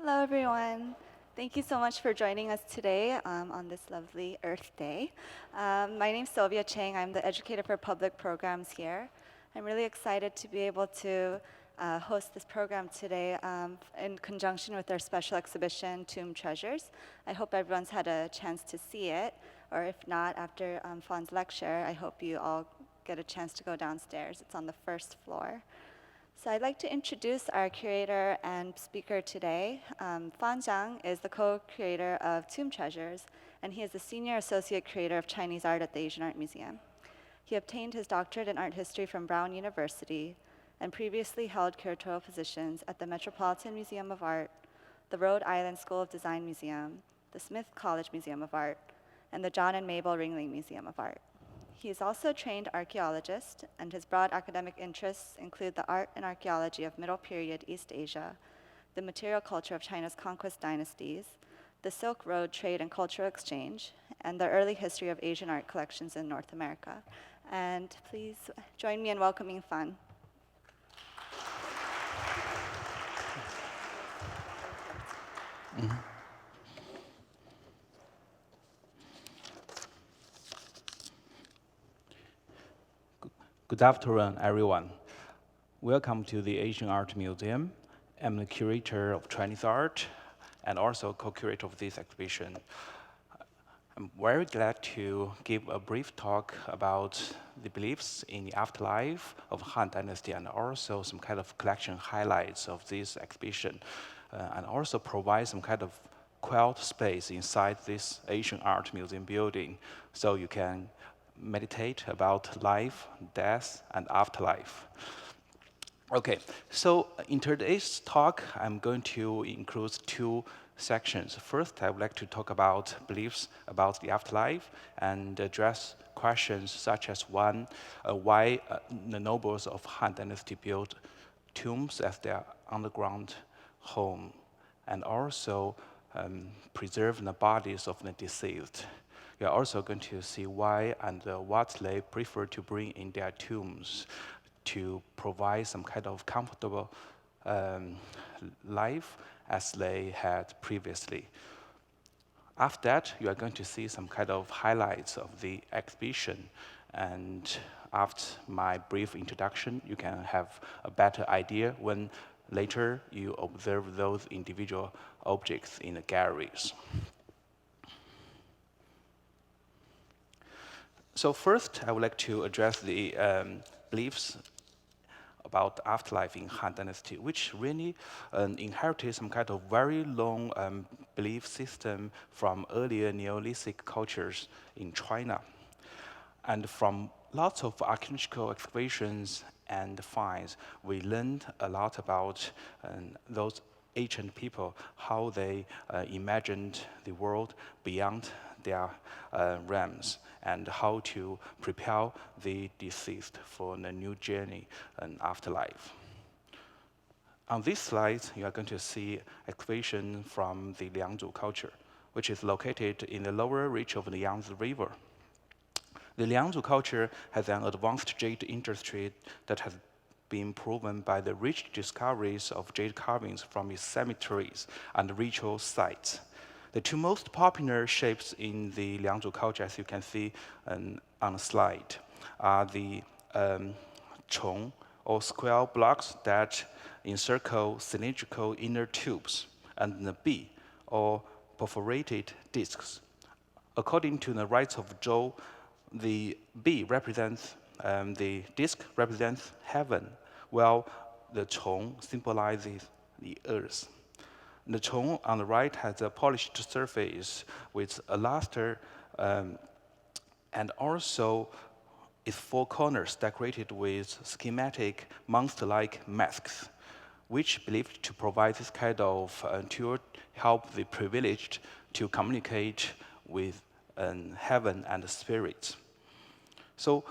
Hello, everyone. Thank you so much for joining us today on this lovely Earth Day. My name is Sylvia Chang. I'm the educator for public programs here. I'm really excited to be able to host this program today in conjunction with our special exhibition, Tomb Treasures. I hope everyone's had a chance to see it, or if not, after Fawn's lecture, I hope you all get a chance to go downstairs. It's on the first floor. So I'd like to introduce our curator and speaker today. Fan Jiang is the co-creator of Tomb Treasures, and he is the senior associate curator of Chinese art at the Asian Art Museum. He obtained his doctorate in art history from Brown University and previously held curatorial positions at the Metropolitan Museum of Art, the Rhode Island School of Design Museum, the Smith College Museum of Art, and the John and Mabel Ringling Museum of Art. He is also a trained archaeologist, and his broad academic interests include the art and archaeology of Middle Period East Asia, the material culture of China's conquest dynasties, the Silk Road trade and cultural exchange, and the early history of Asian art collections in North America. And please join me in welcoming Fan. Good afternoon, everyone. Welcome to the Asian Art Museum. I'm the curator of Chinese art and also co-curator of this exhibition. I'm very glad to give a brief talk about the beliefs in the afterlife of Han Dynasty and also some kind of collection highlights of this exhibition, and also provide some kind of quiet space inside this Asian Art Museum building so you can meditate about life, death, and afterlife. Okay, so in today's talk, I'm going to include two sections. First, I would like to talk about beliefs about the afterlife and address questions such as one, why the nobles of Han Dynasty built tombs as their underground home, and also preserve the bodies of the deceased. We are also going to see why and what they prefer to bring in their tombs to provide some kind of comfortable life as they had previously. After that, you are going to see some kind of highlights of the exhibition. And after my brief introduction, you can have a better idea when later you observe those individual objects in the galleries. So first, I would like to address the beliefs about afterlife in Han Dynasty, which really inherited some kind of very long belief system from earlier Neolithic cultures in China. And from lots of archaeological excavations and finds, we learned a lot about those ancient people, how they imagined the world beyond their realms, and how to prepare the deceased for the new journey and afterlife. On this slide, you are going to see excavation from the Liangzhu culture, which is located in the lower reach of the Yangtze River. The Liangzhu culture has an advanced jade industry that has been proven by the rich discoveries of jade carvings from its cemeteries and ritual sites. The two most popular shapes in the Liangzhu culture, as you can see on the slide, are the chong, or square blocks that encircle cylindrical inner tubes, and the bi, or perforated discs. According to the rites of Zhou, the bi represents the disc represents heaven, while the chong symbolizes the earth. The chong on the right has a polished surface with a luster and also its four corners decorated with schematic monster-like masks, which believed to provide this kind of tool help the privileged to communicate with heaven and spirits. So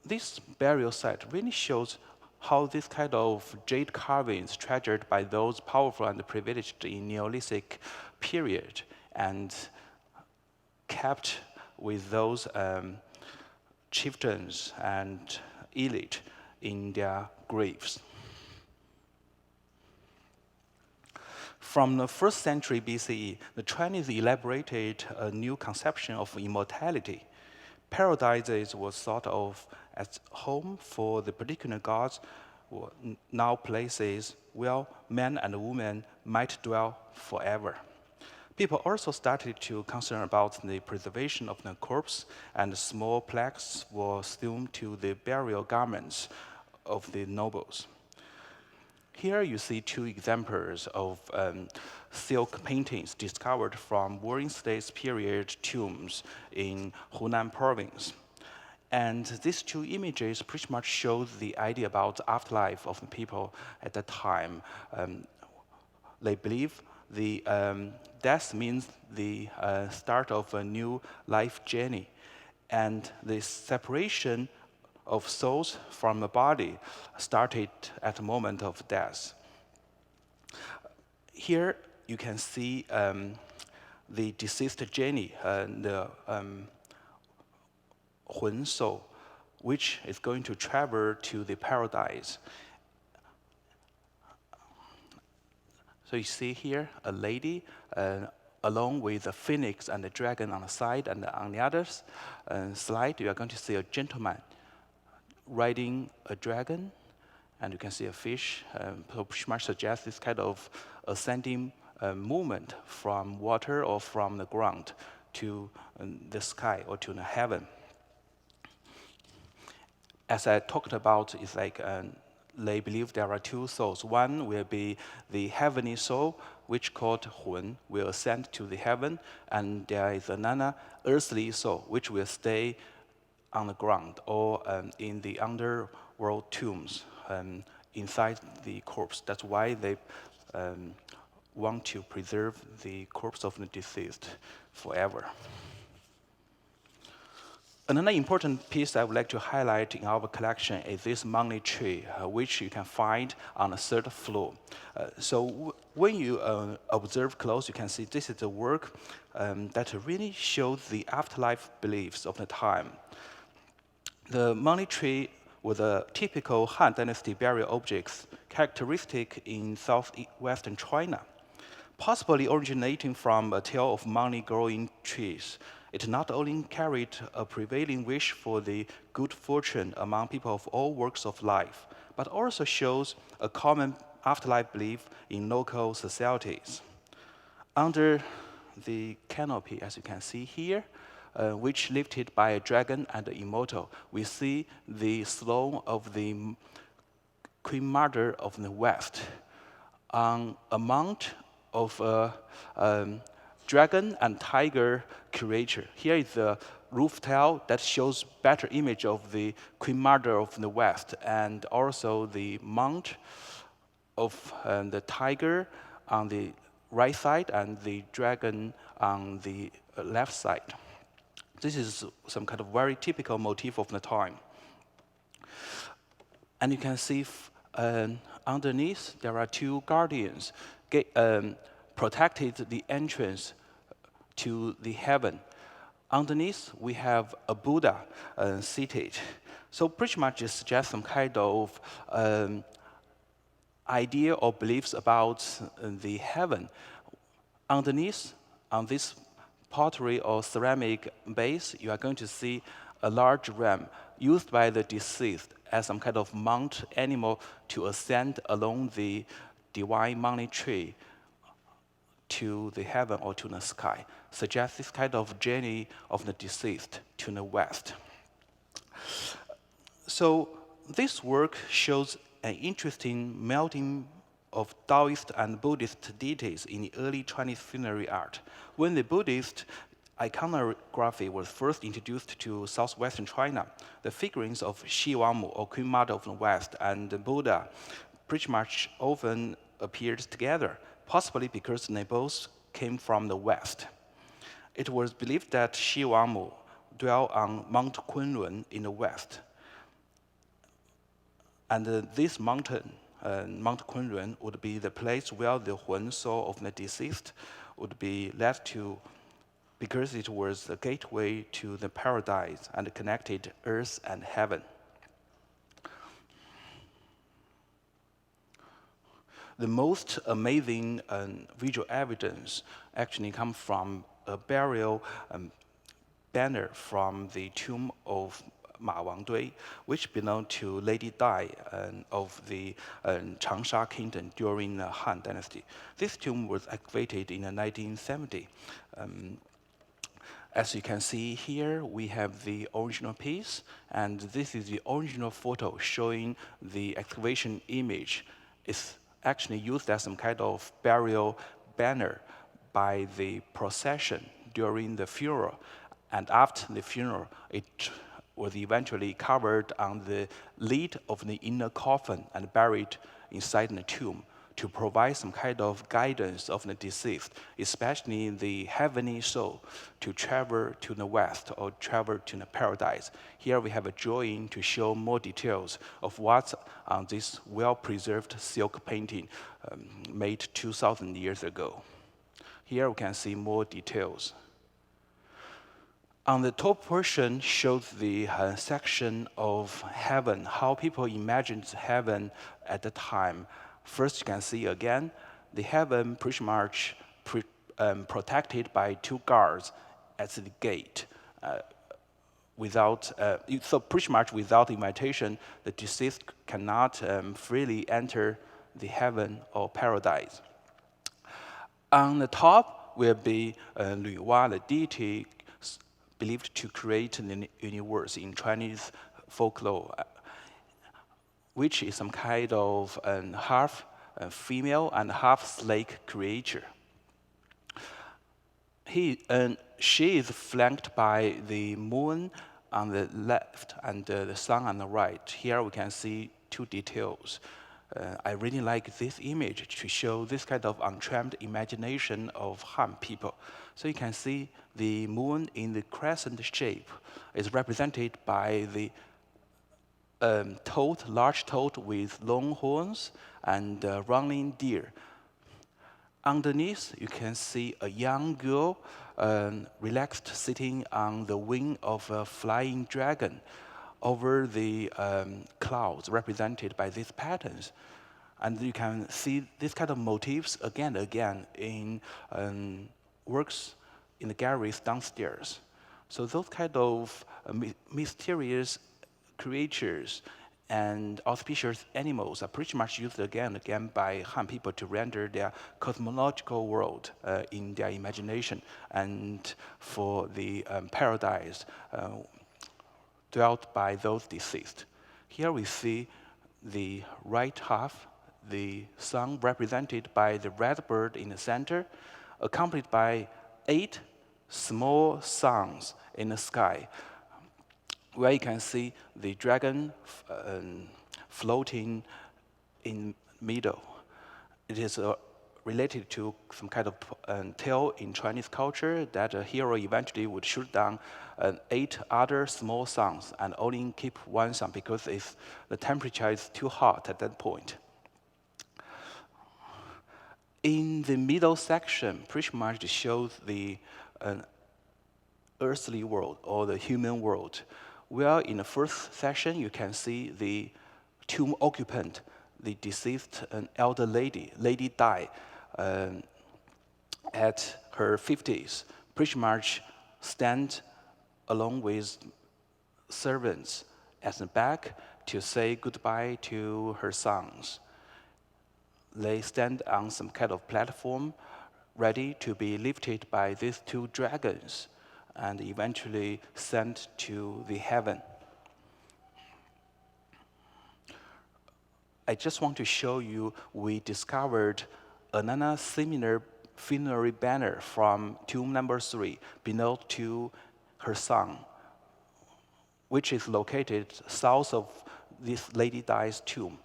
this burial site really shows how this kind of jade carvings treasured by those powerful and privileged in Neolithic period and kept with those chieftains and elite in their graves. From the 1st century BCE, the Chinese elaborated a new conception of immortality. Paradises was thought of as home for the particular gods, or now places where men and women might dwell forever. People also started to concern about the preservation of the corpse, and small plaques were sewn to the burial garments of the nobles. Here you see two examples of silk paintings discovered from Warring States period tombs in Hunan province. And these two images pretty much show the idea about the afterlife of the people at that time. They believe the death means the start of a new life journey, and the separation of souls from the body started at the moment of death. Here you can see the deceased journey, the Hun soul, which is going to travel to the paradise. So you see here a lady along with a phoenix and a dragon on the side, and on the other slide you are going to see a gentleman riding a dragon, and you can see a fish. So pretty much suggests this kind of ascending movement from water or from the ground to the sky or to the heaven. As I talked about, it's like they believe there are two souls. One will be the heavenly soul, which called Hun, will ascend to the heaven, and there is another earthly soul, which will stay on the ground or in the underworld tombs inside the corpse. That's why they want to preserve the corpse of the deceased forever. Another important piece I would like to highlight in our collection is this Magna Tree, which you can find on the 3rd floor. When you observe close, you can see this is a work that really shows the afterlife beliefs of the time. The Magna Tree was a typical Han Dynasty burial objects characteristic in southwestern China, possibly originating from a tale of money growing trees. It not only carried a prevailing wish for the good fortune among people of all walks of life, but also shows a common afterlife belief in local societies. Under the canopy, as you can see here, which lifted by a dragon and the immortal, we see the throne of the Queen Mother of the West on a mount of dragon and tiger creature. Here is the roof tile that shows better image of the Queen Mother of the West, and also the mount of the tiger on the right side and the dragon on the left side. This is some kind of very typical motif of the time. And you can see underneath there are two guardians protected the entrance to the heaven. Underneath, we have a Buddha seated. So pretty much it suggests some kind of idea or beliefs about the heaven. Underneath, on this pottery or ceramic base, you are going to see a large ram used by the deceased as some kind of mount animal to ascend along the divine Magna Tree to the heaven or to the sky, suggests this kind of journey of the deceased to the west. So this work shows an interesting melding of Taoist and Buddhist deities in the early Chinese funerary art. When the Buddhist iconography was first introduced to southwestern China, the figurines of Shi Wangmu, or Queen Mother of the West, and the Buddha pretty much often appeared together, possibly because they both came from the West. It was believed that Shi Wangmu dwelt on Mount Kunlun in the West. And this mountain, Mount Kunlun, would be the place where the Hun soul of the deceased would be led to, because it was the gateway to the paradise and connected earth and heaven. The most amazing visual evidence actually comes from a burial banner from the tomb of Ma Wangdui, which belonged to Lady Dai of the Changsha Kingdom during the Han Dynasty. This tomb was excavated in the 1970. As you can see here, we have the original piece, and this is the original photo showing the excavation image. It's actually used as some kind of burial banner by the procession during the funeral. And after the funeral, it was eventually covered on the lid of the inner coffin and buried inside the tomb to provide some kind of guidance of the deceased, especially the heavenly soul, to travel to the west or travel to the paradise. Here we have a drawing to show more details of what's on this well-preserved silk painting made 2,000 years ago. Here we can see more details. On the top portion shows the section of heaven, how people imagined heaven at the time. First, you can see again, the heaven pretty much protected by two guards at the gate. So pretty much without invitation, the deceased cannot freely enter the heaven or paradise. On the top will be Lü Wá, the deity believed to create the universe in Chinese folklore, which is some kind of half female and half snake creature. She is flanked by the moon on the left and the sun on the right. Here we can see two details. I really like this image to show this kind of untrammed imagination of Han people. So you can see the moon in the crescent shape is represented by the large toad with long horns and running deer. Underneath, you can see a young girl relaxed sitting on the wing of a flying dragon over the clouds represented by these patterns. And you can see this kind of motifs again and again in works in the galleries downstairs. So those kind of mysterious creatures and auspicious animals are pretty much used again and again by Han people to render their cosmological world in their imagination and for the paradise dwelt by those deceased. Here we see the right half, the sun represented by the red bird in the center, accompanied by 8 small suns in the sky, where you can see the dragon floating in middle. It is related to some kind of tale in Chinese culture that a hero eventually would shoot down 8 other small suns and only keep one sun because the temperature is too hot at that point. In the middle section, pretty much shows the earthly world or the human world. Where in the first section, you can see the tomb occupant, the deceased elder lady, Lady Dai, at her 50s, pretty much stand along with servants at the back to say goodbye to her sons. They stand on some kind of platform ready to be lifted by these 2 dragons and eventually sent to the heaven. I just want to show you we discovered another similar funerary banner from tomb number 3 belonged to her son, which is located south of this Lady Dai's tomb.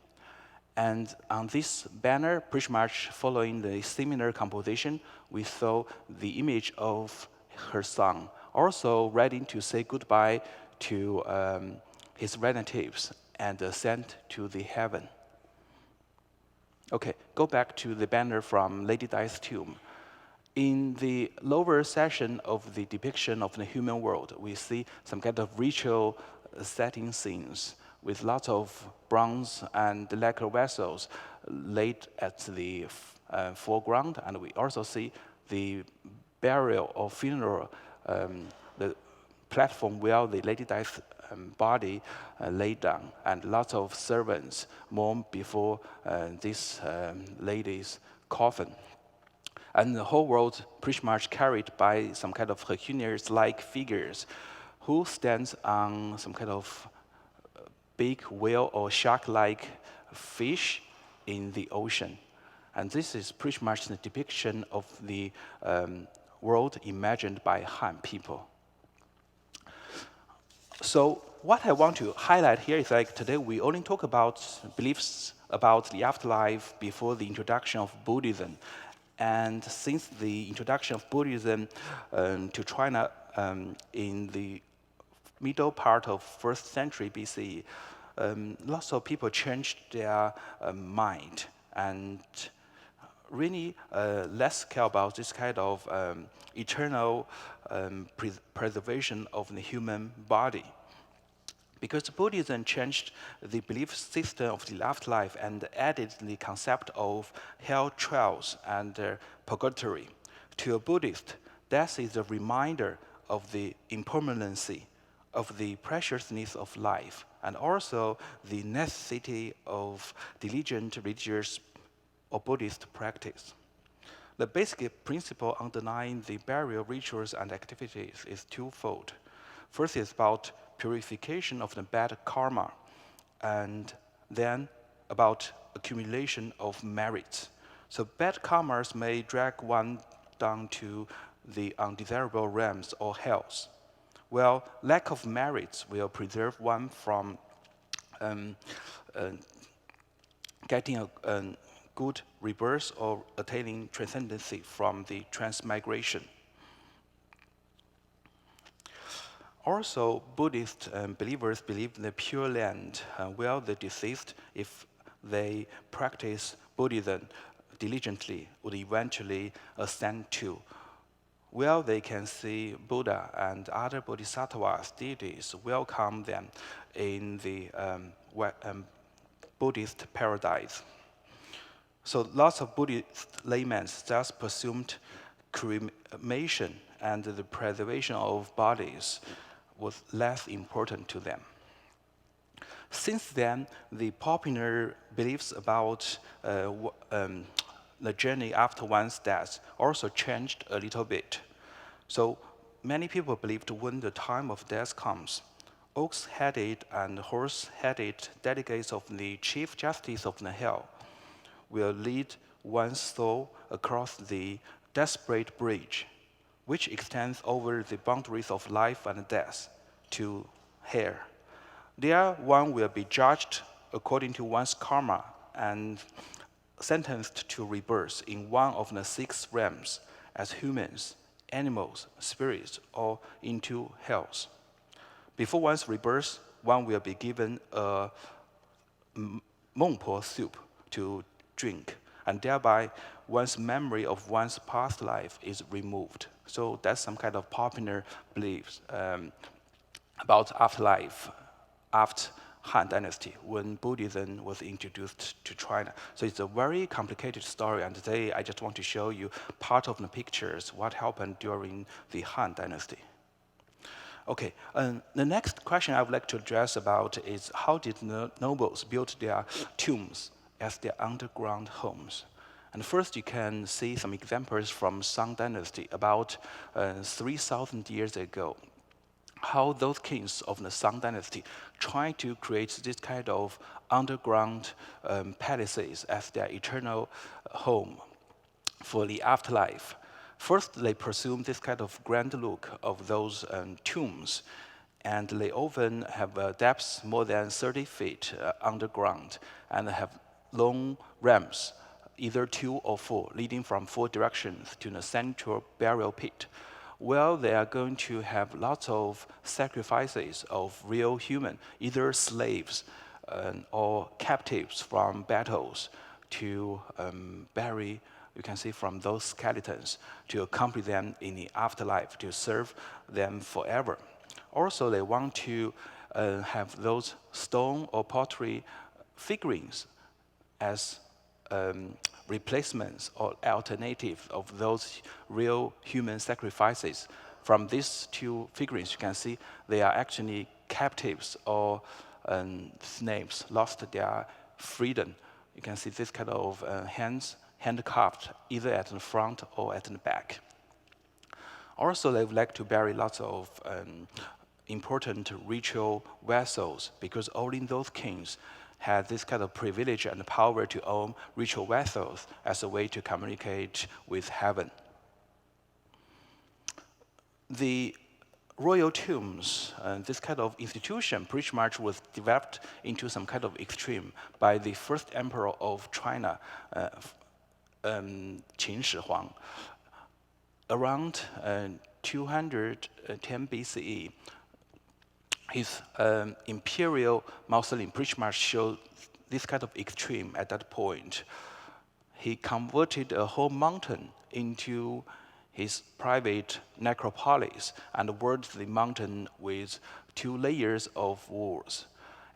And on this banner, pretty much following the similar composition, we saw the image of her son, also ready to say goodbye to his relatives and sent to the heaven. Okay, go back to the banner from Lady Dai's tomb. In the lower section of the depiction of the human world, we see some kind of ritual setting scenes with lots of bronze and lacquer vessels laid at the foreground. And we also see the burial or funeral, the platform where the lady dies body laid down, and lots of servants mourn before this lady's coffin. And the whole world pretty much carried by some kind of Hercules-like figures who stands on some kind of big whale or shark-like fish in the ocean. And this is pretty much the depiction of the world imagined by Han people. So what I want to highlight here is like today we only talk about beliefs about the afterlife before the introduction of Buddhism. And since the introduction of Buddhism to China in the middle part of 1st century BCE, lots of people changed their mind and really less care about this kind of eternal preservation of the human body. Because Buddhism changed the belief system of the afterlife and added the concept of hell trials and purgatory. To a Buddhist, death is a reminder of the impermanency, of the preciousness of life, and also the necessity of diligent religious or Buddhist practice. The basic principle underlying the burial rituals and activities is twofold. First is about purification of the bad karma, and then about accumulation of merits. So bad karmas may drag one down to the undesirable realms or hells, while lack of merits will preserve one from getting a good rebirth or attaining transcendency from the transmigration. Also, Buddhist believers believe in the Pure Land, where the deceased, if they practice Buddhism diligently, would eventually ascend to, where they can see Buddha and other bodhisattvas, deities, welcome them in the Buddhist paradise. So lots of Buddhist laymen thus presumed cremation and the preservation of bodies was less important to them. Since then, the popular beliefs about the journey after one's death also changed a little bit. So many people believed when the time of death comes, ox-headed and horse-headed delegates of the Chief Justice of the Hell will lead one's soul across the desperate bridge, which extends over the boundaries of life and death to hell. There, one will be judged according to one's karma and sentenced to rebirth in one of the 6 realms as humans, animals, spirits, or into hells. Before one's rebirth, one will be given a mongpo soup to drink, and thereby one's memory of one's past life is removed. So that's some kind of popular beliefs about afterlife after Han Dynasty, when Buddhism was introduced to China. So it's a very complicated story, and today I just want to show you part of the pictures, what happened during the Han Dynasty. Okay, the next question I would like to address about is how did the nobles build their tombs as their underground homes? And first you can see some examples from Song Dynasty about 3,000 years ago, how those kings of the Song Dynasty tried to create this kind of underground palaces as their eternal home for the afterlife. First, they presume this kind of grand look of those tombs, and they often have depths more than 30 feet underground and have long ramps, either 2 or 4, leading from 4 directions to the central burial pit. Well, they are going to have lots of sacrifices of real human, either slaves or captives from battles to bury, you can see from those skeletons, to accompany them in the afterlife, to serve them forever. Also, they want to have those stone or pottery figurines as replacements or alternatives of those real human sacrifices. From these two figurines, you can see they are actually captives or slaves, lost their freedom. You can see this kind of handcuffed, either at the front or at the back. Also, they would like to bury lots of important ritual vessels because only those kings had this kind of privilege and power to own ritual vessels as a way to communicate with heaven. The royal tombs, this kind of institution pretty much was developed into some kind of extreme by the first emperor of China, Qin Shi Huang. Around 210 BCE, his imperial mausoleum pretty much showed this kind of extreme at that point. He converted a whole mountain into his private necropolis and walled the mountain with 2 layers of walls.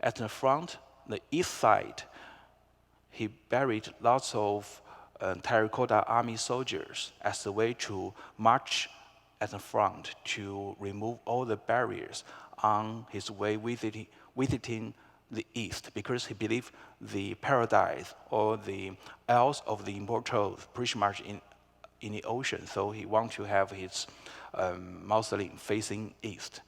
At the front, the east side, he buried lots of terracotta army soldiers as a way to march at the front to remove all the barriers on his way visiting the east, because he believed the paradise or the isles of the immortals pretty much in the ocean. So he wanted to have his mausoleum facing east.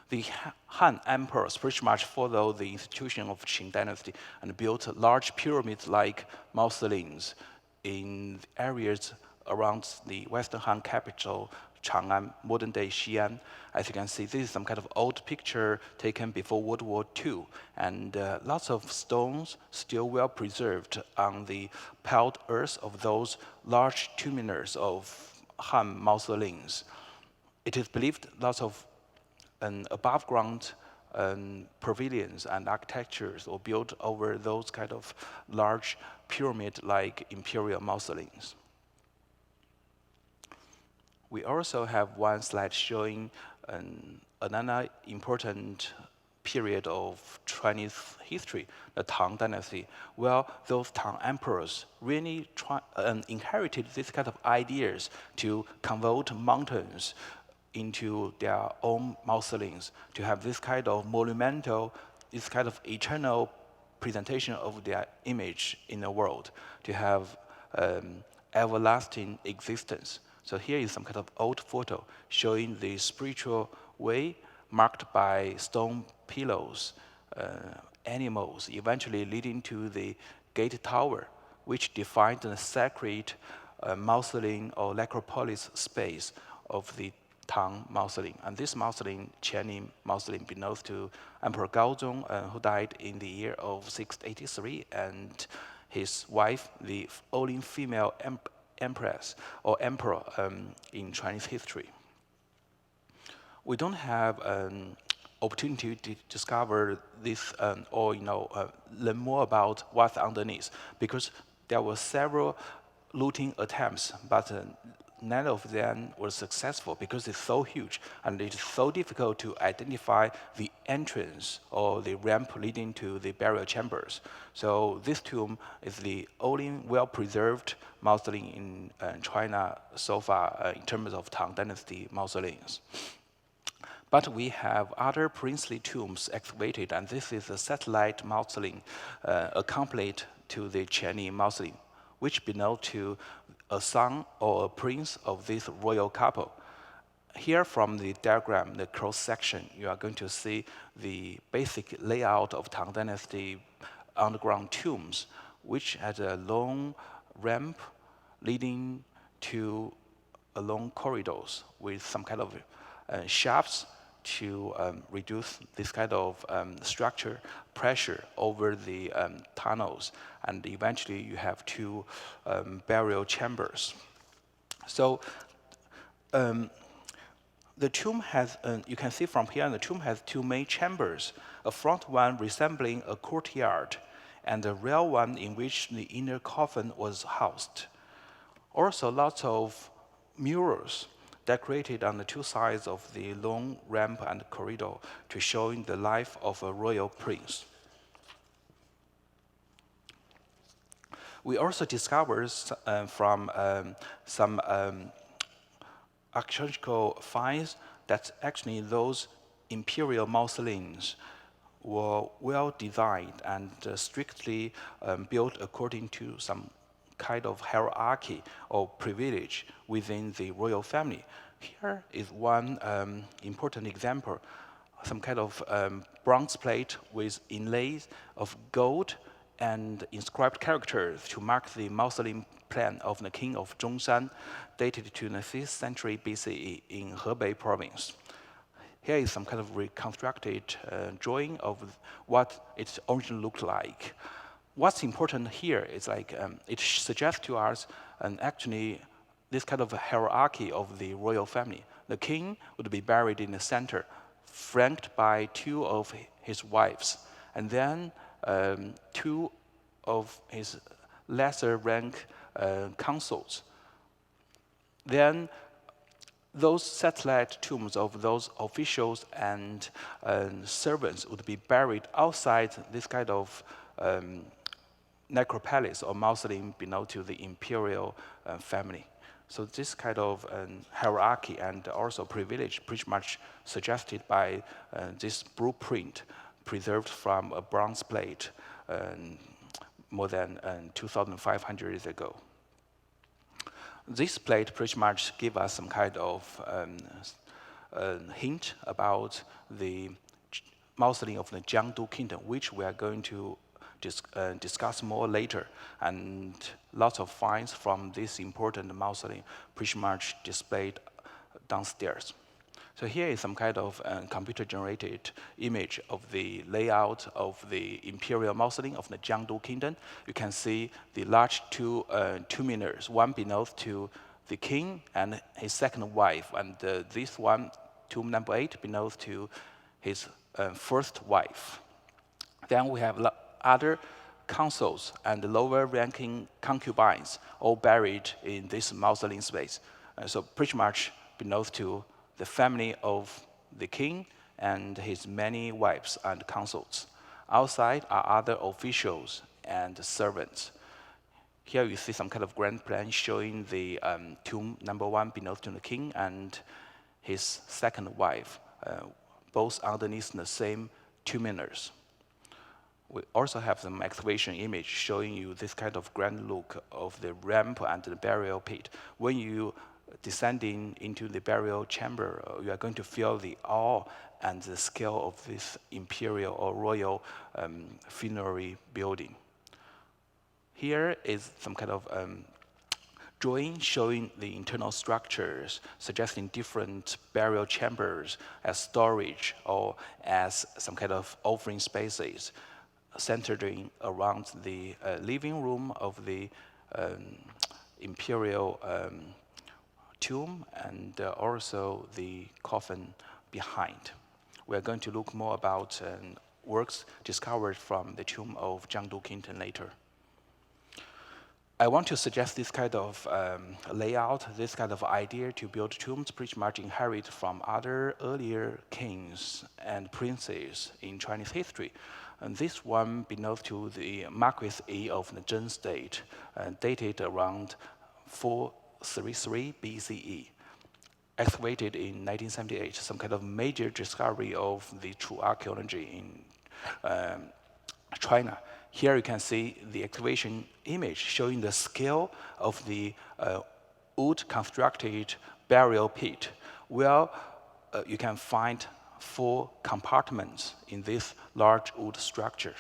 The Han emperors pretty much followed the institution of Qing Dynasty and built large pyramid-like mausoleums in areas around the Western Han capital, Chang'an, modern-day Xi'an. As you can see, this is some kind of old picture taken before World War II, and lots of stones still well preserved on the piled earth of those large tumulars of Han mausoleums. It is believed lots of above-ground pavilions and architectures were built over those kind of large pyramid-like imperial mausoleums. We also have one slide showing another important period of Chinese history, the Tang Dynasty. Well, those Tang emperors really inherited this kind of ideas to convert mountains into their own mausoleums, to have this kind of monumental, this kind of eternal presentation of their image in the world, to have everlasting existence. So here is some kind of old photo showing the spiritual way marked by stone pillars, animals, eventually leading to the gate tower, which defined the sacred mausoleum or necropolis space of the Tang mausoleum. And this mausoleum, Qianning mausoleum, belongs to Emperor Gaozong, who died in the year of 683, and his wife, the only female empress or emperor in Chinese history. We don't have an opportunity to discover this or learn more about what's underneath, because there were several looting attempts, but none of them was successful because it's so huge and it's so difficult to identify the entrance or the ramp leading to the burial chambers. So this tomb is the only well-preserved mausoleum in China so far in terms of Tang Dynasty mausoleums. But we have other princely tombs excavated, and this is a satellite mausoleum accompanied to the Qianning mausoleum, which belonged to a son or a prince of this royal couple. Here from the diagram, the cross-section, you are going to see the basic layout of Tang Dynasty underground tombs, which had a long ramp leading to long corridors with some kind of shafts to reduce this kind of structure pressure over the tunnels, and eventually you have 2 burial chambers. So the tomb has, you can see from here, the tomb has 2 main chambers, a front one resembling a courtyard, and a rear one in which the inner coffin was housed. Also, lots of murals decorated on the two sides of the long ramp and corridor to showing the life of a royal prince. We also discovered from some archaeological finds that actually those imperial mausoleums were well designed and strictly built according to some kind of hierarchy or privilege within the royal family. Here is one important example, some kind of bronze plate with inlays of gold and inscribed characters to mark the mausoleum plan of the king of Zhongshan, dated to the 5th century BCE in Hebei province. Here is some kind of reconstructed drawing of what it originally looked like. What's important here is like it suggests to us actually this kind of hierarchy of the royal family. The king would be buried in the center, flanked by two of his wives, and then two of his lesser rank consorts. Then those satellite tombs of those officials and servants would be buried outside this kind of necropolis or mausoleum belong to the imperial family. So this kind of hierarchy and also privilege pretty much suggested by this blueprint preserved from a bronze plate more than 2,500 years ago. This plate pretty much give us some kind of hint about the mausoleum of the Jiangdu Kingdom, which we are going to discuss more later. And lots of finds from this important mausoleum pretty much displayed downstairs. So here is some kind of computer-generated image of the layout of the imperial mausoleum of the Jiangdu Kingdom. You can see the large two minarets. One belongs to the king and his second wife, and this one, tomb number 8, belongs to his first wife. Then we have other consuls and lower-ranking concubines, all buried in this mausoleum space. So pretty much belongs to the family of the king and his many wives and consorts. Outside are other officials and servants. Here you see some kind of grand plan showing the tomb number 1 belongs to the king and his second wife, both underneath the same two minarets. We also have some excavation image showing you this kind of grand look of the ramp and the burial pit. When you descending into the burial chamber, you are going to feel the awe and the scale of this imperial or royal funerary building. Here is some kind of drawing showing the internal structures, suggesting different burial chambers as storage or as some kind of offering spaces, centered around the living room of the imperial tomb and also the coffin behind. We are going to look more about works discovered from the tomb of Jiangdu Kingdom later. I want to suggest this kind of layout, this kind of idea to build tombs pretty much inherit from other earlier kings and princes in Chinese history. And this one belongs to the Marquis Yi of the Zheng state, dated around 433 BCE. Excavated in 1978, some kind of major discovery of the true archaeology in China. Here you can see the excavation image showing the scale of the wood-constructed burial pit, where you can find 4 compartments in this large wood structure.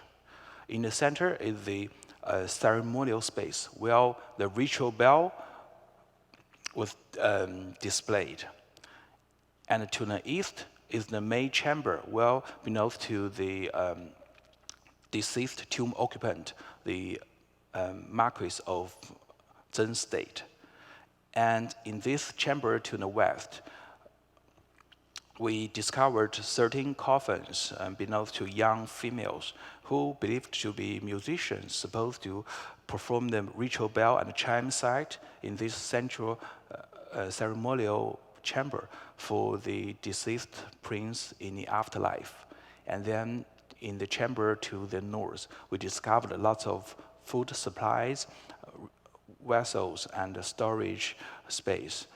In the center is the ceremonial space, where the ritual bell was displayed. And to the east is the main chamber, where belongs to the deceased tomb occupant, the Marquis of Zheng state. And in this chamber to the west, we discovered 13 coffins belonging to young females who believed to be musicians supposed to perform the ritual bell and chime site in this central ceremonial chamber for the deceased prince in the afterlife. And then in the chamber to the north, we discovered lots of food supplies, vessels, and storage space,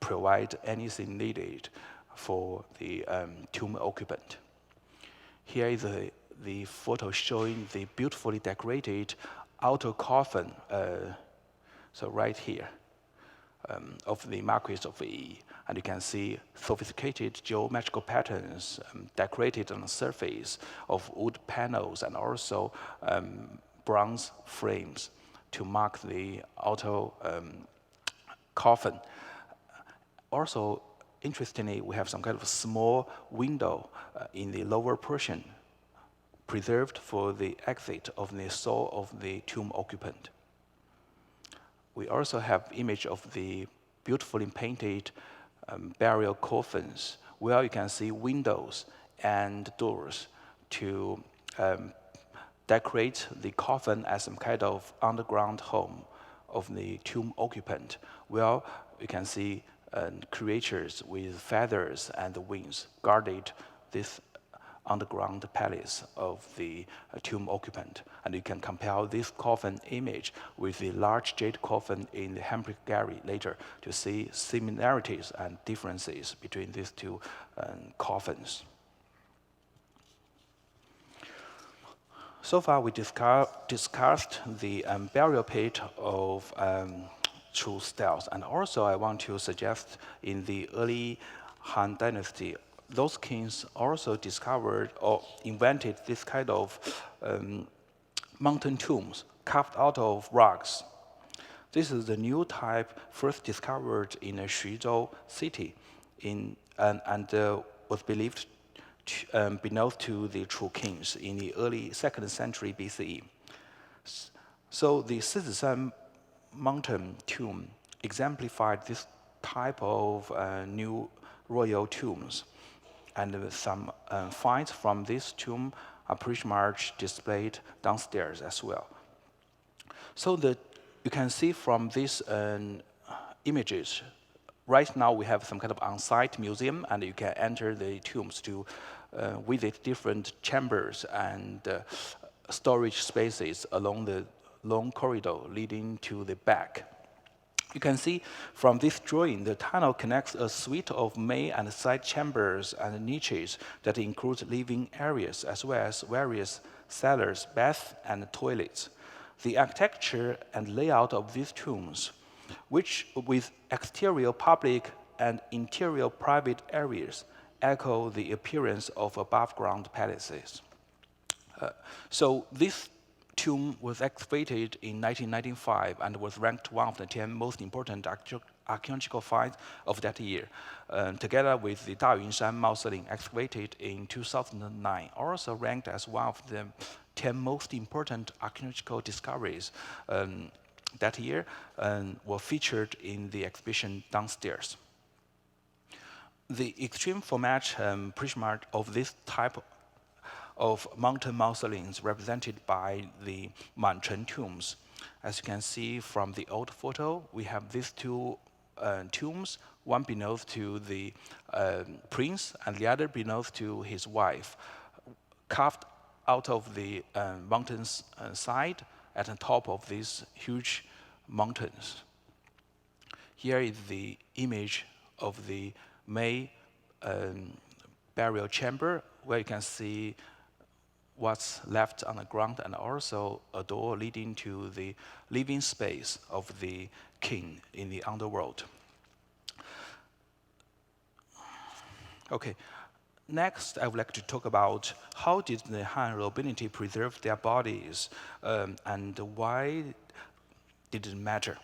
provide anything needed for the tomb occupant. Here is the photo showing the beautifully decorated outer coffin, so right here, of the Marquis of Yi. And you can see sophisticated geometrical patterns decorated on the surface of wood panels and also bronze frames to mark the outer coffin. Also, interestingly, we have some kind of small window in the lower portion preserved for the exit of the soul of the tomb occupant. We also have image of the beautifully painted burial coffins where you can see windows and doors to decorate the coffin as some kind of underground home of the tomb occupant, where you can see creatures with feathers and wings guarded this underground palace of the tomb occupant. And you can compare this coffin image with the large jade coffin in the Hambrick Gallery later to see similarities and differences between these two coffins. So far, we discussed the burial pit of true styles. And also, I want to suggest in the early Han Dynasty, those kings also discovered or invented this kind of mountain tombs carved out of rocks. This is the new type first discovered in Xuzhou city and was believed belonged to the true kings in the early 2nd century BCE. So the Sizishan mountain tomb exemplified this type of new royal tombs. And some finds from this tomb are pretty much displayed downstairs as well. So you can see from these images, right now we have some kind of on-site museum, and you can enter the tombs to visit different chambers and storage spaces along the long corridor leading to the back. You can see from this drawing, the tunnel connects a suite of main and side chambers and niches that include living areas, as well as various cellars, baths, and toilets. The architecture and layout of these tombs, which with exterior public and interior private areas, echo the appearance of above-ground palaces. So this tomb was excavated in 1995 and was ranked one of the 10 most important archaeological finds of that year, together with the Dayunshan Mausoleum excavated in 2009, also ranked as one of the 10 most important archaeological discoveries that year, were featured in the exhibition downstairs. The extreme format pretty much of this type of mountain mausoleums represented by the Manchen tombs. As you can see from the old photo, we have these two tombs. One belongs to the prince, and the other belongs to his wife, carved out of the mountain's side at the top of these huge mountains. Here is the image of the May burial chamber, where you can see what's left on the ground and also a door leading to the living space of the king in the underworld. Okay, next I would like to talk about how did the Han nobility preserve their bodies and why did it matter?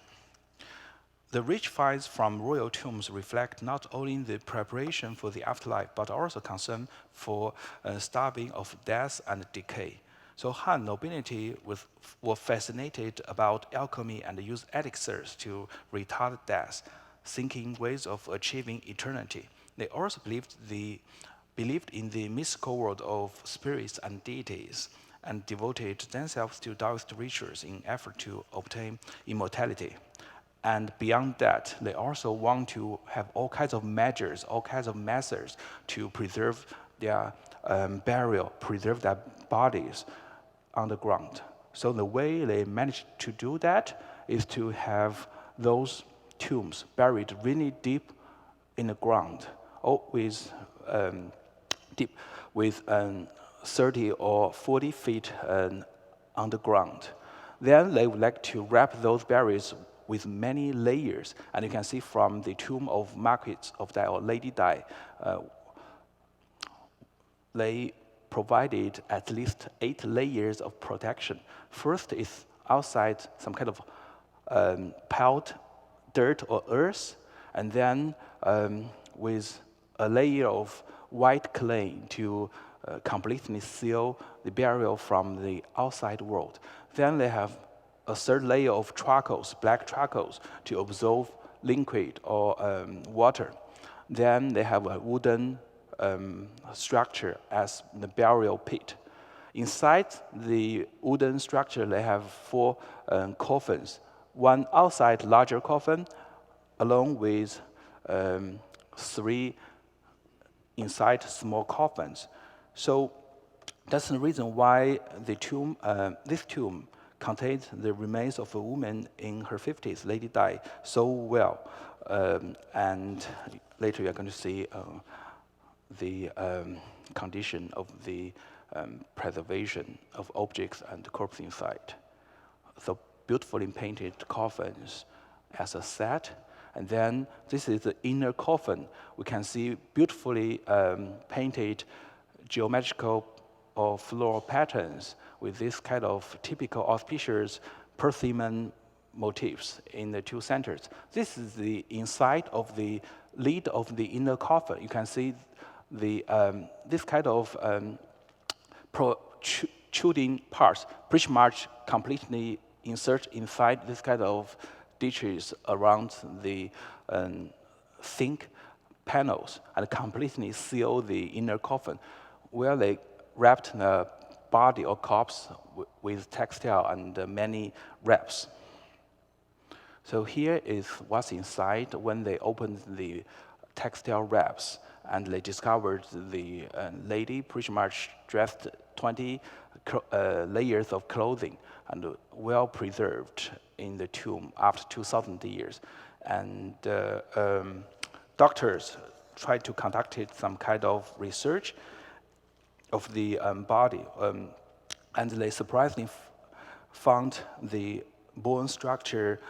The rich finds from royal tombs reflect not only the preparation for the afterlife, but also concern for starving of death and decay. So Han nobility were fascinated about alchemy and used elixirs to retard death, thinking ways of achieving eternity. They also believed in the mystical world of spirits and deities, and devoted themselves to Taoist rituals in effort to obtain immortality. And beyond that, they also want to have all kinds of measures, all kinds of methods to preserve their burial, preserve their bodies underground. So the way they managed to do that is to have those tombs buried really deep in the ground, or with deep, with 30 or 40 feet underground. Then they would like to wrap those burials with many layers, and you can see from the tomb of Marquis of Dai or Lady Dai, they provided at least 8 layers of protection. First is outside some kind of piled dirt or earth, and then with a layer of white clay to completely seal the burial from the outside world. Then they have a third layer of charcoals, black charcoals, to absorb liquid or water. Then they have a wooden structure as the burial pit. Inside the wooden structure, they have 4 coffins. One outside larger coffin, along with 3 inside small coffins. So that's the reason why the tomb, this tomb contains the remains of a woman in her 50s, Lady Dai, so well. And later you're going to see the condition of the preservation of objects and corpse inside. So beautifully painted coffins as a set. And then this is the inner coffin. We can see beautifully painted geometrical or floral patterns with this kind of typical auspicious Persian motifs in the 2 centers. This is the inside of the lid of the inner coffin. You can see the this kind of protruding parts pretty much completely insert inside this kind of ditches around the sink panels and completely seal the inner coffin, where they wrapped the body or corpse with textile and many wraps. So here is what's inside when they opened the textile wraps, and they discovered the lady pretty much dressed 20 layers of clothing and well preserved in the tomb after 2,000 years. And doctors tried to conduct some kind of research of the body, and they surprisingly found the bone structure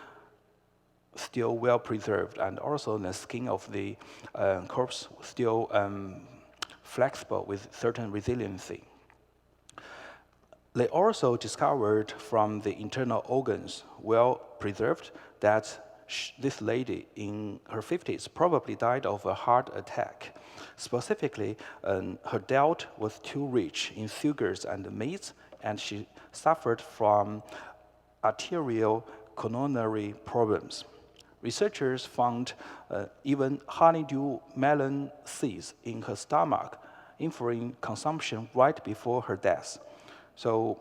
still well preserved, and also the skin of the corpse still flexible with certain resiliency. They also discovered from the internal organs, well preserved, that this lady in her 50s probably died of a heart attack. Specifically, her diet was too rich in sugars and meats, and she suffered from arterial coronary problems. Researchers found even honeydew melon seeds in her stomach, inferring consumption right before her death. So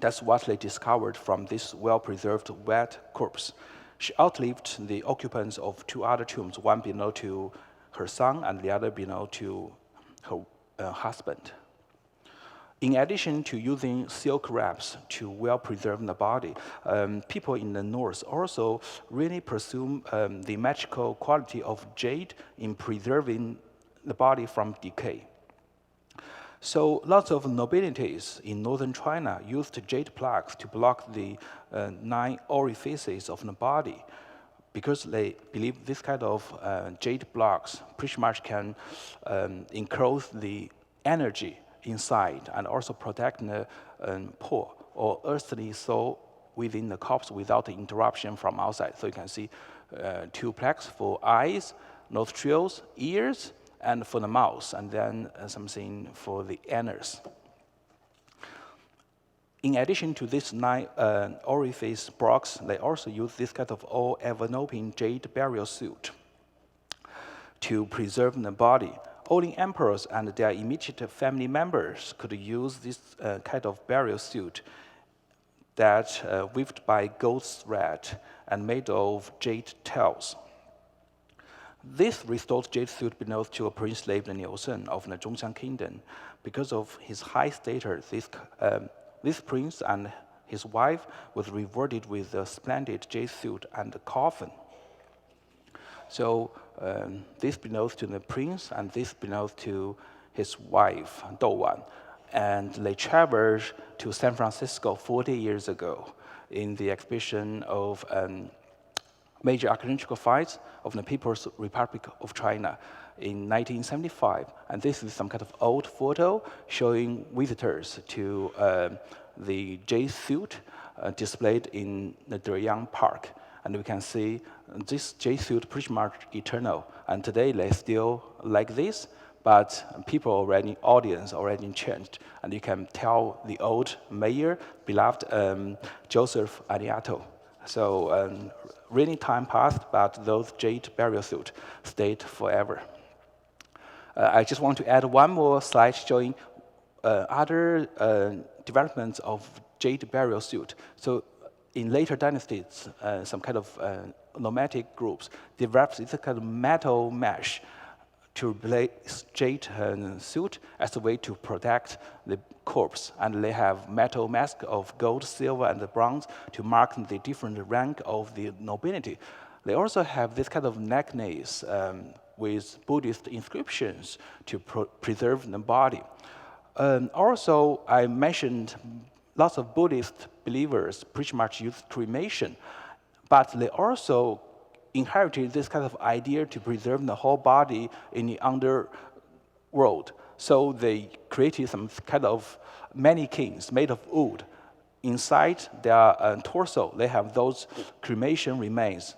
that's what they discovered from this well-preserved wet corpse. She outlived the occupants of 2 other tombs, one belonged to her son and the other belonged to her husband. In addition to using silk wraps to well preserve the body, people in the north also really pursue the magical quality of jade in preserving the body from decay. So lots of nobilities in northern China used jade plaques to block the 9 orifices of the body, because they believe this kind of jade blocks pretty much can enclose the energy inside and also protect the poor or earthly soul within the corpse without interruption from outside. So you can see 2 plaques for eyes, nostrils, ears, and for the mouth, and then something for the anus. In addition to these 9 orifice blocks, they also use this kind of all-enveloping jade burial suit to preserve the body. Only emperors and their immediate family members could use this kind of burial suit that weaved by gold thread and made of jade tails. This restored jade suit belongs to a prince named Najeong of the Zhongxiang kingdom. Because of his high status, this prince and his wife was rewarded with a splendid jade suit and a coffin. So this belongs to the prince, and this belongs to his wife, Douwan. And they traveled to San Francisco 40 years ago in the exhibition of major archaeological finds of the People's Republic of China in 1975. And this is some kind of old photo showing visitors to the Jade suit displayed in the Najeong Park. And we can see this Jade suit pretty much eternal. And today they still like this, but people already, audience already changed. And you can tell the old mayor, beloved Joseph Aniato. So really time passed, but those jade burial suit stayed forever. I just want to add one more slide showing other developments of jade burial suit. So in later dynasties, some kind of nomadic groups developed this kind of metal mesh to replace jade suit as a way to protect the corpse. And they have metal mask of gold, silver, and bronze to mark the different rank of the nobility. They also have this kind of necklace with Buddhist inscriptions to preserve the body. Also, I mentioned lots of Buddhist believers pretty much use cremation, but they also inherited this kind of idea to preserve the whole body in the underworld. So they created some kind of mannequins made of wood. Inside their torso, they have those cremation remains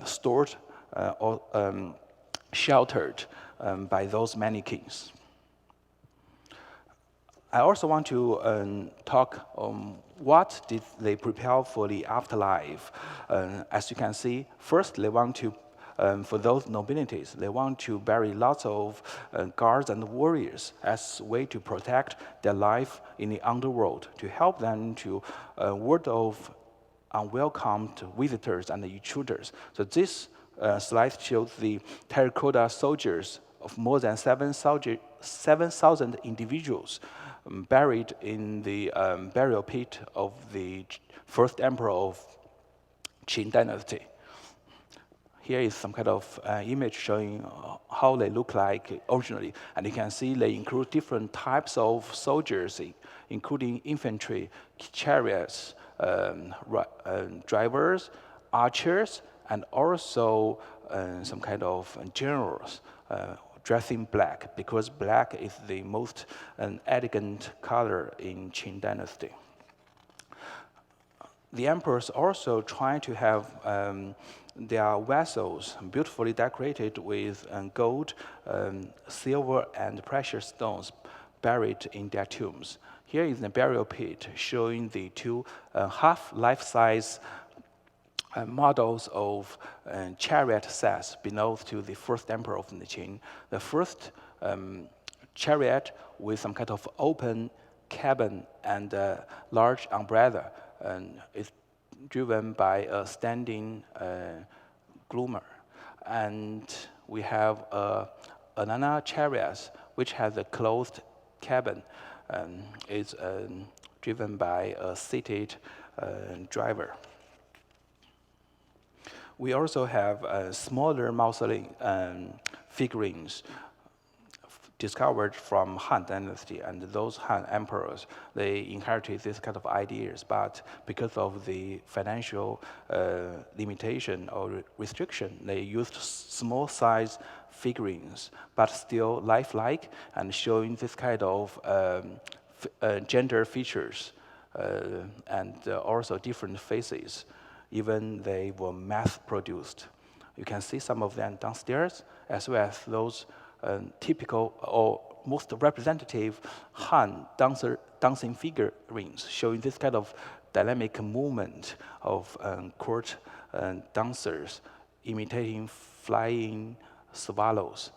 stored or sheltered by those mannequins. I also want to talk what did they prepare for the afterlife. As you can see, first they want to, for those nobilities, they want to bury lots of guards and warriors as a way to protect their life in the underworld, to help them to ward off unwelcomed visitors and intruders. So this slide shows the terracotta soldiers of more than 7,000 individuals buried in the burial pit of the first emperor of Qin Dynasty. Here is some kind of image showing how they look like originally. And you can see they include different types of soldiers, including infantry, chariots, drivers, archers, and also some kind of generals dressing black, because black is the most elegant color in Qin Dynasty. The emperors also try to have their vessels beautifully decorated with gold, silver, and precious stones buried in their tombs. Here is the burial pit showing the two half-life-size models of chariot sets belongs to the first emperor of the Qin. The first chariot with some kind of open cabin and a large umbrella is driven by a standing gloomer. And we have another chariot which has a closed cabin and is driven by a seated driver. We also have smaller mausoleum figurines discovered from Han Dynasty, and those Han emperors, they inherited this kind of ideas, but because of the financial limitation or restriction, they used small size figurines, but still lifelike and showing this kind of gender features and also different faces. Even they were mass-produced. You can see some of them downstairs, as well as those typical or most representative Han dancing figurines, showing this kind of dynamic movement of court dancers imitating flying swallows.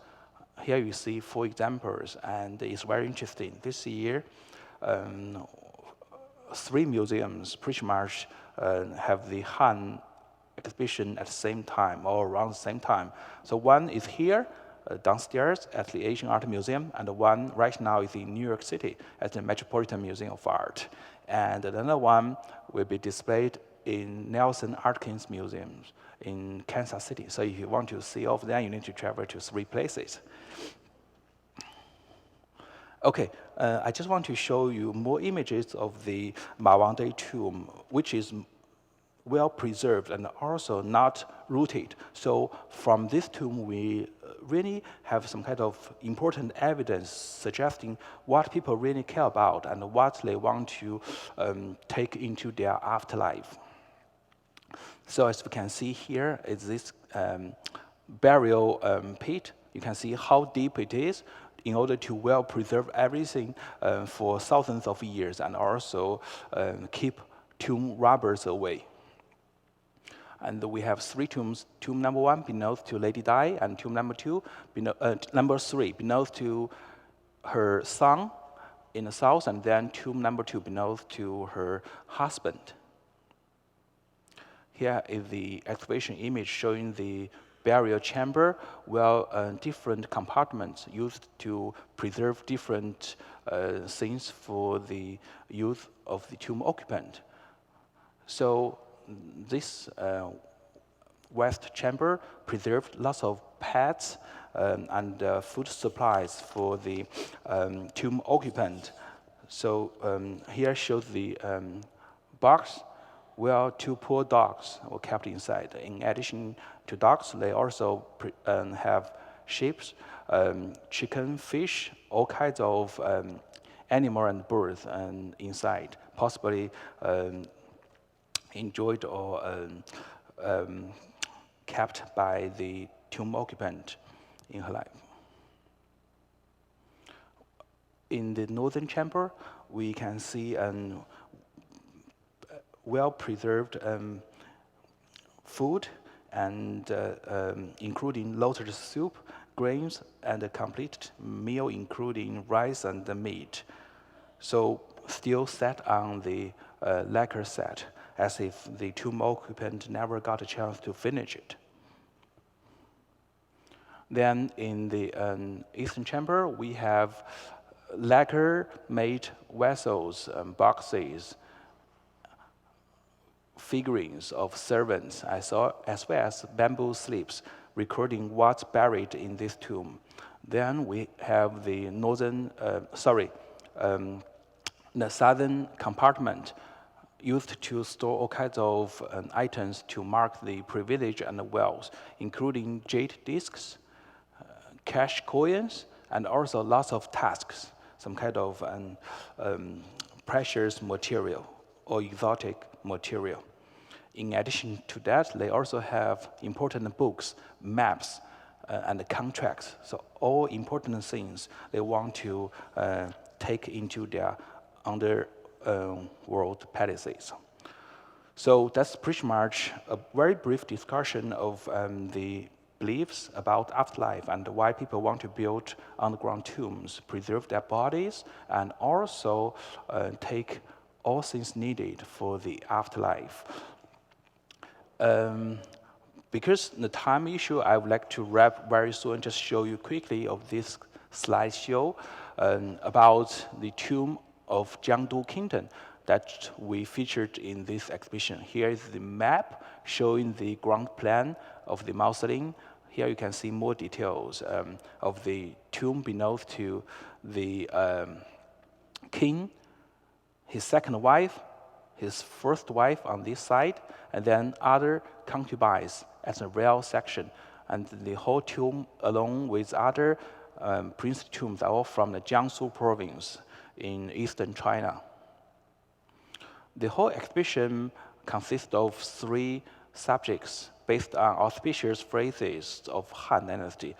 Here you see 4 examples, and it's very interesting. This year, three museums pretty much have the Han exhibition at the same time or around the same time. So one is here, downstairs at the Asian Art Museum, and one right now is in New York City at the Metropolitan Museum of Art. And another one will be displayed in Nelson Atkins Museum in Kansas City. So if you want to see all of them, you need to travel to three places. Okay, I just want to show you more images of the Ma Wangdai tomb, which is well preserved and also not rooted. So from this tomb, we really have some kind of important evidence suggesting what people really care about and what they want to take into their afterlife. So as we can see here is this burial pit. You can see how deep it is in order to well preserve everything for thousands of years and also keep tomb robbers away. And we have three tombs. Tomb number 1 belongs to Lady Di, and tomb number 2, number 3 belongs to her son in the south, and then tomb number 2 belongs to her husband. Here is the excavation image showing the burial chamber, where different compartments used to preserve different things for the use of the tomb occupant. So this west chamber preserved lots of pets and food supplies for the tomb occupant. So here shows the box where 2 poor dogs were kept inside. In addition to dogs, they also have sheep, chicken, fish, all kinds of animal and birds inside, possibly enjoyed or kept by the tomb occupant in her life. In the northern chamber, we can see well-preserved food, and including lotus soup, grains, and a complete meal including rice and the meat. So still set on the lacquer set, as if the tomb occupant never got a chance to finish it. Then in the eastern chamber, we have lacquer-made vessels, boxes, figurines of servants, as well as bamboo slips recording what's buried in this tomb. Then we have the the southern compartment used to store all kinds of items to mark the privilege and the wealth, including jade discs, cash coins, and also lots of tusks, some kind of precious material or exotic material. In addition to that, they also have important books, maps, and contracts. So all important things they want to take into their underworld palaces. So that's pretty much a very brief discussion of the beliefs about afterlife and why people want to build underground tombs, preserve their bodies, and also take all things needed for the afterlife. Because the time issue, I would like to wrap very soon, just show you quickly of this slideshow about the tomb of Jiangdu Kingdom that we featured in this exhibition. Here is the map showing the ground plan of the Mouseling. Here you can see more details of the tomb belongs to the king, his second wife, his first wife on this side, and then other concubines as a real section. And the whole tomb, along with other princely tombs, are all from the Jiangsu province in eastern China. The whole exhibition consists of 3 subjects based on auspicious phrases of Han Dynasty.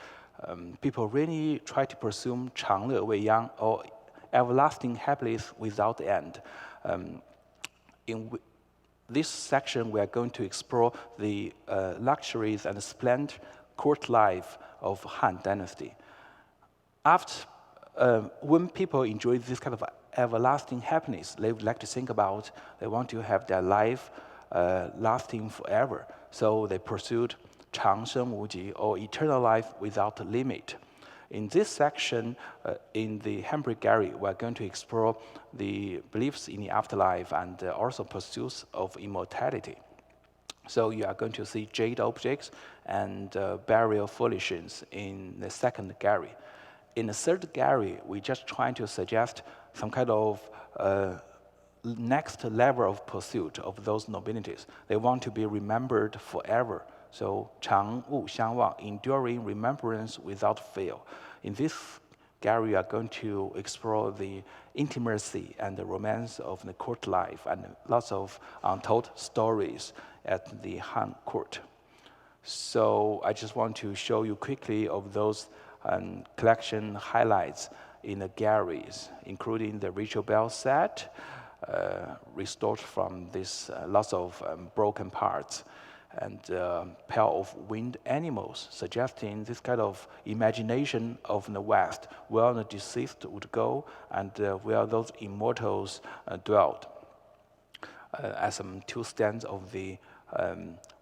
People really try to pursue 长乐未央, or everlasting happiness without end. In this section, we are going to explore the luxuries and splendid court life of Han Dynasty. After when people enjoy this kind of everlasting happiness, they would like to think about they want to have their life lasting forever. So they pursued 长生无极, or eternal life without limit. In this section, in the Handbrake Gallery, we're going to explore the beliefs in the afterlife and also pursuits of immortality. So you are going to see jade objects and burial furnishings in the second gallery. In the third gallery, we're just trying to suggest some kind of next level of pursuit of those nobilities. They want to be remembered forever. So 长物相忘, enduring remembrance without fail. In this gallery, we are going to explore the intimacy and the romance of the court life and lots of untold stories at the Han court. So I just want to show you quickly of those collection highlights in the galleries, including the ritual bell set, restored from this lots of broken parts, and pair of winged animals, suggesting this kind of imagination of the West, where the deceased would go and where those immortals dwelt. As some two stands of the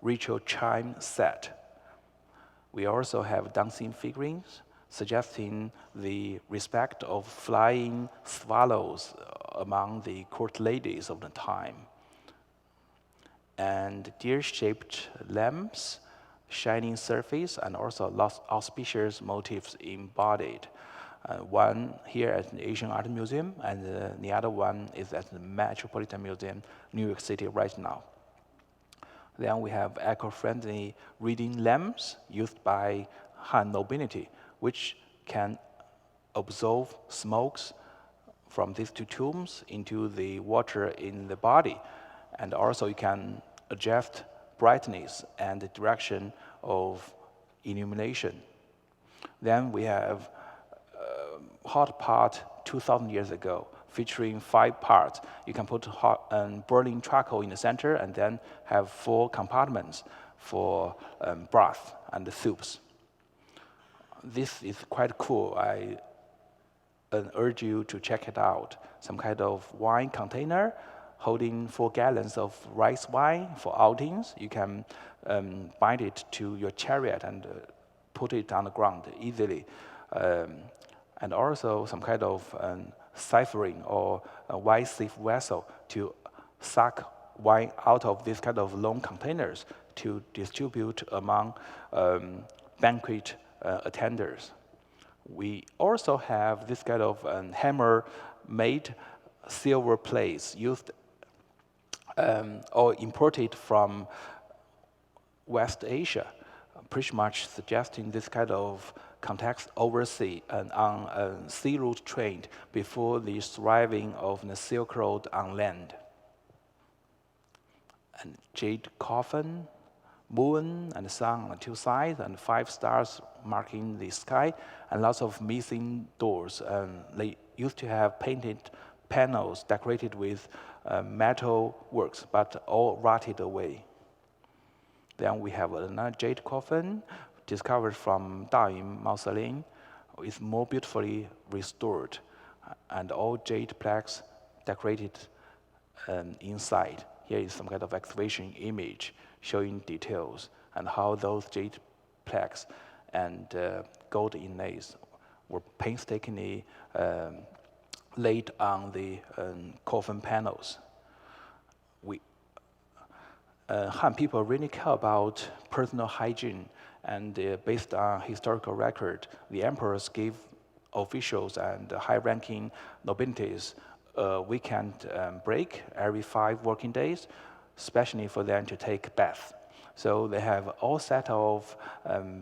ritual chime set. We also have dancing figurines, suggesting the respect of flying swallows among the court ladies of the time. And deer-shaped lamps, shining surface, and also lots of auspicious motifs embodied. One here at the Asian Art Museum, and the other one is at the Metropolitan Museum, New York City right now. Then we have eco-friendly reading lamps used by Han nobility, which can absorb smokes from these two tombs into the water in the body. And also you can adjust brightness and the direction of illumination. Then we have hot pot 2,000 years ago, featuring 5 parts. You can put hot and burning charcoal in the center and then have 4 compartments for broth and the soups. This is quite cool. I urge you to check it out. Some kind of wine container holding 4 gallons of rice wine for outings. You can bind it to your chariot and put it on the ground easily. And also some kind of ciphering or a wine sieve vessel to suck wine out of these kind of long containers to distribute among banquet attenders. We also have this kind of hammer-made silver plates used or imported from West Asia, pretty much suggesting this kind of context overseas and on a sea route trade before the thriving of the Silk Road on land. And jade coffin, moon and sun on 2 sides, and 5 stars marking the sky, and lots of missing doors. They used to have painted panels decorated with metal works, but all rotted away. Then we have another jade coffin discovered from Dayun Mausoleum. It's more beautifully restored, and all jade plaques decorated inside. Here is some kind of excavation image showing details and how those jade plaques and gold inlays were painstakingly laid on the coffin panels. Han people really care about personal hygiene, and based on historical record, the emperors gave officials and high-ranking nobilities a weekend break every 5 working days, especially for them to take bath. So they have all set of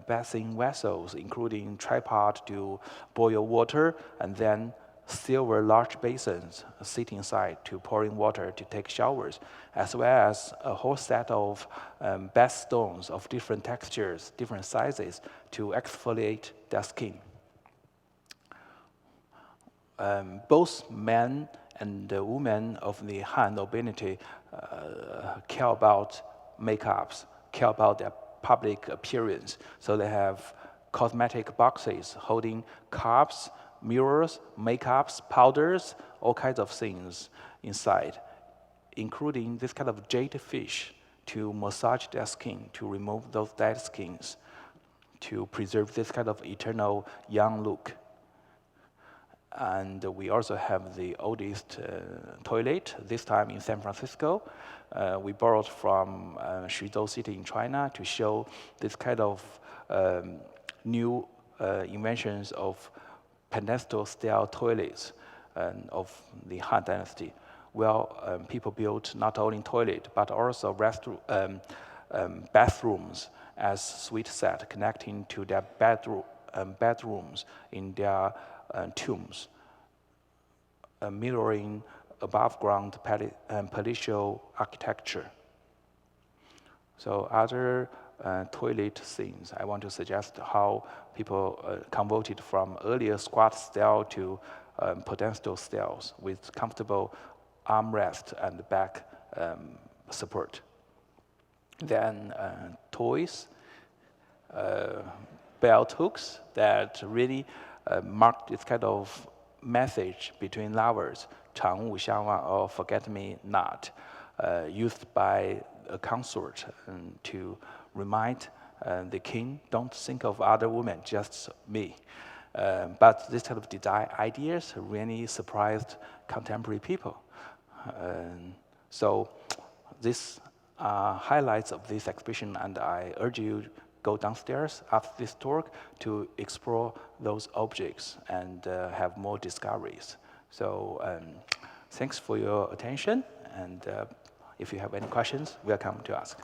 bathing vessels, including tripod to boil water, and then silver large basins sit inside to pouring water to take showers, as well as a whole set of bath stones of different textures, different sizes to exfoliate their skin. Both men and women of the Han nobility care about makeups, care about their public appearance. So they have cosmetic boxes holding cups, mirrors, makeups, powders, all kinds of things inside, including this kind of jade fish to massage their skin, to remove those dead skins, to preserve this kind of eternal young look. And we also have the oldest toilet, this time in San Francisco. We borrowed from Xuzhou City in China to show this kind of new inventions of pedestal-style toilets of the Han Dynasty. Well, people built not only toilet, but also bathrooms as suite set connecting to their bedrooms in their tombs, mirroring above-ground palatial architecture. So other toilet scenes, I want to suggest how people converted from earlier squat style to pedestal styles with comfortable armrest and back support. Then toys, belt hooks that really mark this kind of message between lovers, 长无相忘 or forget me not, used by a consort to remind the king, don't think of other women, just me. But this kind of design ideas really surprised contemporary people. So these are highlights of this exhibition, and I urge you go downstairs after this talk to explore those objects and have more discoveries. So thanks for your attention, and if you have any questions, welcome to ask.